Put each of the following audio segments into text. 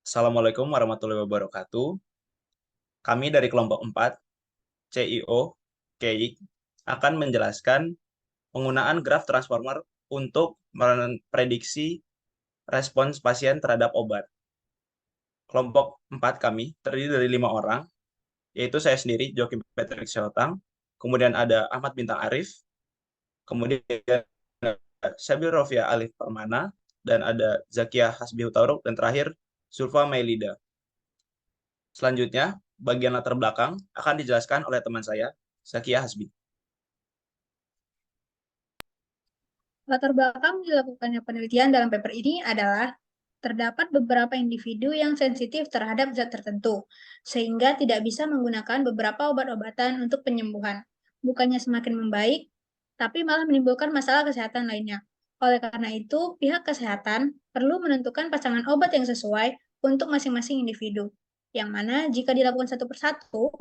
Assalamualaikum warahmatullahi wabarakatuh. Kami dari kelompok 4, CIO, KEIK, akan menjelaskan penggunaan graf transformer untuk memprediksi respons pasien terhadap obat. Kelompok 4 kami terdiri dari 5 orang, yaitu saya sendiri, Joki Patrick Syotang, kemudian ada Ahmad Bintang Arif, kemudian ada Sabil Rofia Alif Permana, dan ada Zakia Hasbi Hutauruk, dan terakhir Zulfa Mailida. Selanjutnya, bagian latar belakang akan dijelaskan oleh teman saya, Zakia Hasbi. Latar belakang dilakukannya penelitian dalam paper ini adalah terdapat beberapa individu yang sensitif terhadap zat tertentu, sehingga tidak bisa menggunakan beberapa obat-obatan untuk penyembuhan. Bukannya semakin membaik, tapi malah menimbulkan masalah kesehatan lainnya. Oleh karena itu, pihak kesehatan perlu menentukan pasangan obat yang sesuai untuk masing-masing individu, yang mana jika dilakukan satu persatu,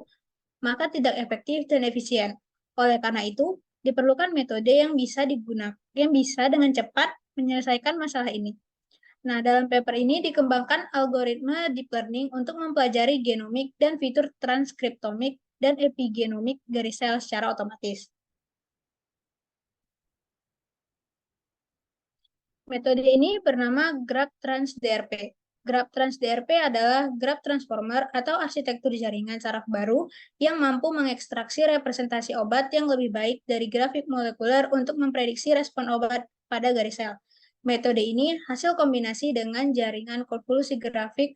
maka tidak efektif dan efisien. Oleh karena itu, diperlukan metode yang bisa digunakan, yang bisa dengan cepat menyelesaikan masalah ini. Nah, dalam paper ini dikembangkan algoritma deep learning untuk mempelajari genomik dan fitur transkriptomik dan epigenomik dari sel secara otomatis. Metode ini bernama GraphTrans-DRP. GraphTrans-DRP adalah graph transformer atau arsitektur jaringan saraf baru yang mampu mengekstraksi representasi obat yang lebih baik dari grafik molekuler untuk memprediksi respon obat pada garis sel. Metode ini hasil kombinasi dengan jaringan konvolusi grafik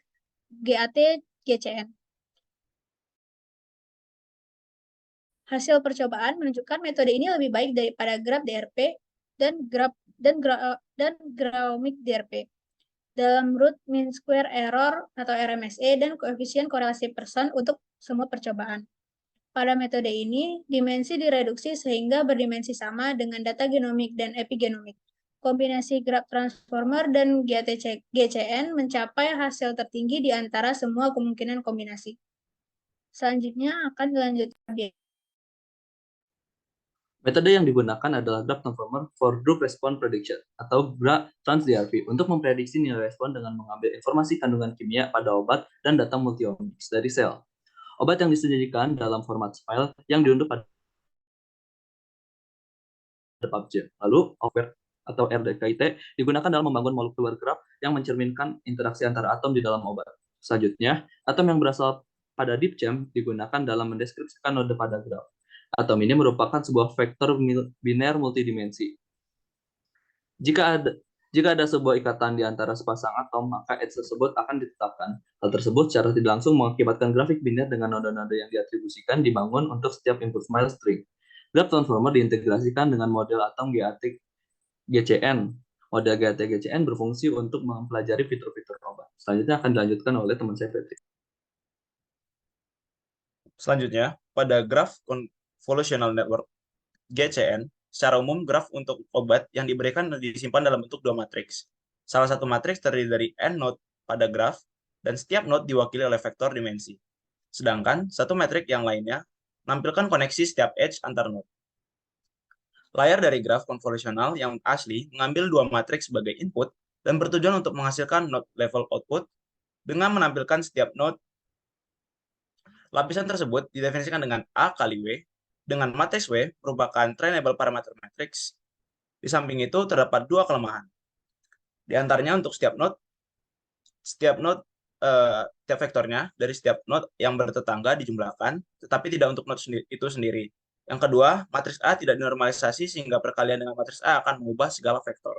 GAT-GCN. Hasil percobaan menunjukkan metode ini lebih baik daripada GraphDRP dan Graphomic DRP dalam root mean square error atau RMSE dan koefisien korelasi person untuk semua percobaan. Pada metode ini, dimensi direduksi sehingga berdimensi sama dengan data genomik dan epigenomik. Kombinasi graph transformer dan GCN mencapai hasil tertinggi di antara semua kemungkinan kombinasi. Selanjutnya akan dilanjutkan. Metode yang digunakan adalah Graph Transformer for Drug Response Prediction atau GRA-Trans-DRP untuk memprediksi nilai respon dengan mengambil informasi kandungan kimia pada obat dan data multiomics dari sel. Obat yang disajikan dalam format file yang diunduh pada PubG. Lalu, OVER atau RDKIT digunakan dalam membangun molekular graph yang mencerminkan interaksi antara atom di dalam obat. Selanjutnya, atom yang berasal pada DeepGem digunakan dalam mendeskripsikan node pada graf. Atom ini merupakan sebuah vektor biner multidimensi. Jika ada sebuah ikatan di antara sepasang atom, maka edge tersebut akan ditetapkan. Hal tersebut secara tidak langsung mengakibatkan grafik biner dengan node-node yang diatribusikan dibangun untuk setiap input file string. Graph transformer diintegrasikan dengan model atom GAT-GCN. Model GAT-GCN berfungsi untuk mempelajari fitur-fitur obat. Selanjutnya akan dilanjutkan oleh teman saya, Patrick. Selanjutnya, pada graf convolutional network GCN, secara umum graf untuk obat yang diberikan dan disimpan dalam bentuk dua matriks. Salah satu matriks terdiri dari n node pada graf dan setiap node diwakili oleh vektor dimensi. Sedangkan satu matrik yang lainnya menampilkan koneksi setiap edge antar node. Layar dari graf konvolusional yang asli mengambil dua matriks sebagai input dan bertujuan untuk menghasilkan node level output dengan menampilkan setiap node. Lapisan tersebut didefinisikan dengan A kali W, dengan matriks W merupakan trainable parameter matrix. Di samping itu terdapat dua kelemahan. Di antaranya untuk setiap node setiap vektornya dari setiap node yang bertetangga dijumlahkan, tetapi tidak untuk node itu sendiri. Yang kedua, matriks A tidak dinormalisasi sehingga perkalian dengan matriks A akan mengubah segala vektor.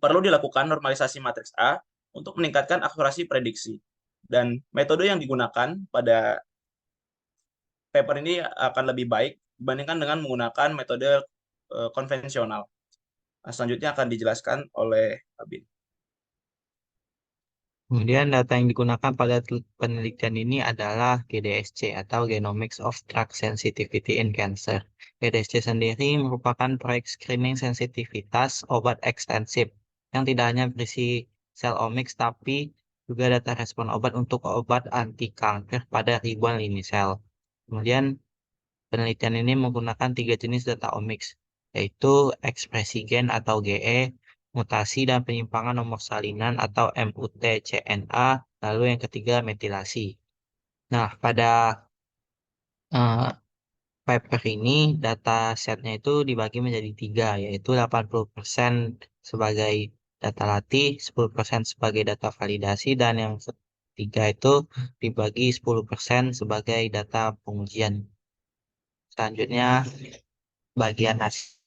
Perlu dilakukan normalisasi matriks A untuk meningkatkan akurasi prediksi. Dan metode yang digunakan pada paper ini akan lebih baik dibandingkan dengan menggunakan metode konvensional. Nah, selanjutnya akan dijelaskan oleh Abin. Kemudian data yang digunakan pada penelitian ini adalah GDSC atau Genomics of Drug Sensitivity in Cancer. GDSC sendiri merupakan proyek screening sensitivitas obat ekstensif yang tidak hanya berisi sel omics tapi juga data respon obat untuk obat anti kanker pada ribuan lini sel. Kemudian penelitian ini menggunakan 3 jenis data omics, yaitu ekspresi gen atau GE, mutasi dan penyimpangan nomor salinan atau MUT-CNA, lalu yang ketiga metilasi. Nah, pada eh, paper ini data setnya itu dibagi menjadi tiga, yaitu 80% sebagai data latih, 10% sebagai data validasi, dan yang ketiga itu dibagi 10% sebagai data pengujian. Selanjutnya, bagian hasil.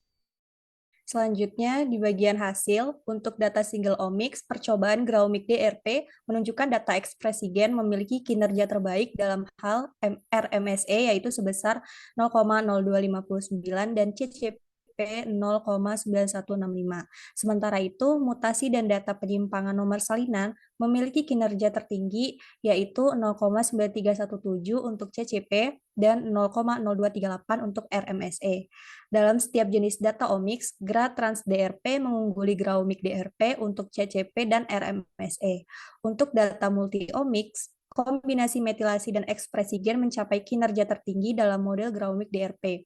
Selanjutnya, di bagian hasil, untuk data single omics, percobaan Graumic DRP menunjukkan data ekspresi gen memiliki kinerja terbaik dalam hal RMSE, yaitu sebesar 0,0259 dan CCP 0,9165. Sementara itu, mutasi dan data penyimpangan nomor salinan memiliki kinerja tertinggi, yaitu 0,9317 untuk CCP dan 0,0238 untuk RMSE. Dalam setiap jenis data omics, GRA-Trans DRP mengungguli Graumic DRP untuk CCP dan RMSE. Untuk data multi-omics, kombinasi metilasi dan ekspresi gen mencapai kinerja tertinggi dalam model Graumic DRP.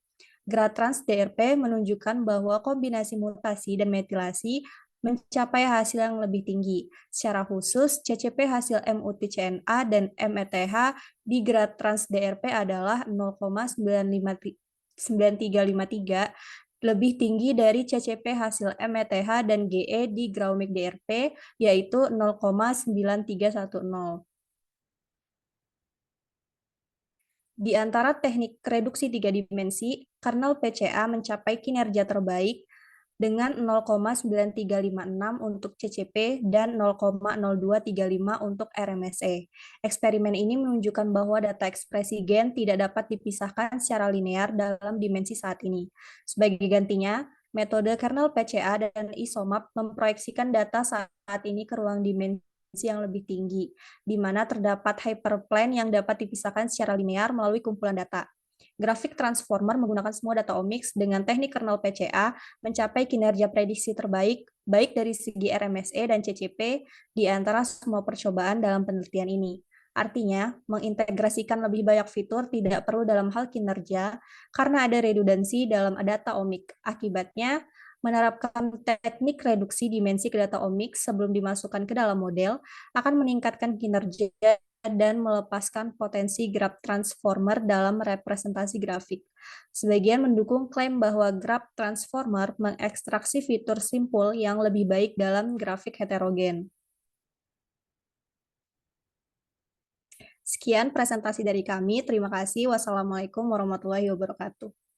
GRA-Trans DRP menunjukkan bahwa kombinasi mutasi dan metilasi mencapai hasil yang lebih tinggi. Secara khusus, CCP hasil MUT-CNA dan METH di GRA-Trans DRP adalah 0,9353, lebih tinggi dari CCP hasil METH dan GE di Graumic DRP, yaitu 0,9310. Di antara teknik reduksi tiga dimensi, kernel PCA mencapai kinerja terbaik dengan 0,9356 untuk CCP dan 0,0235 untuk RMSE. Eksperimen ini menunjukkan bahwa data ekspresi gen tidak dapat dipisahkan secara linear dalam dimensi saat ini. Sebagai gantinya, metode kernel PCA dan ISOMAP memproyeksikan data saat ini ke ruang dimensi yang lebih tinggi, di mana terdapat hyperplane yang dapat dipisahkan secara linear melalui kumpulan data. Grafik transformer menggunakan semua data omics dengan teknik kernel PCA mencapai kinerja prediksi terbaik baik dari segi RMSE dan CCP di antara semua percobaan dalam penelitian ini. Artinya, mengintegrasikan lebih banyak fitur tidak perlu dalam hal kinerja karena ada redundansi dalam data omik. Akibatnya, menerapkan teknik reduksi dimensi ke data omik sebelum dimasukkan ke dalam model akan meningkatkan kinerja dan melepaskan potensi graph transformer dalam representasi grafik. Sebagian mendukung klaim bahwa graph transformer mengekstraksi fitur simpul yang lebih baik dalam grafik heterogen. Sekian presentasi dari kami. Terima kasih. Wassalamualaikum warahmatullahi wabarakatuh.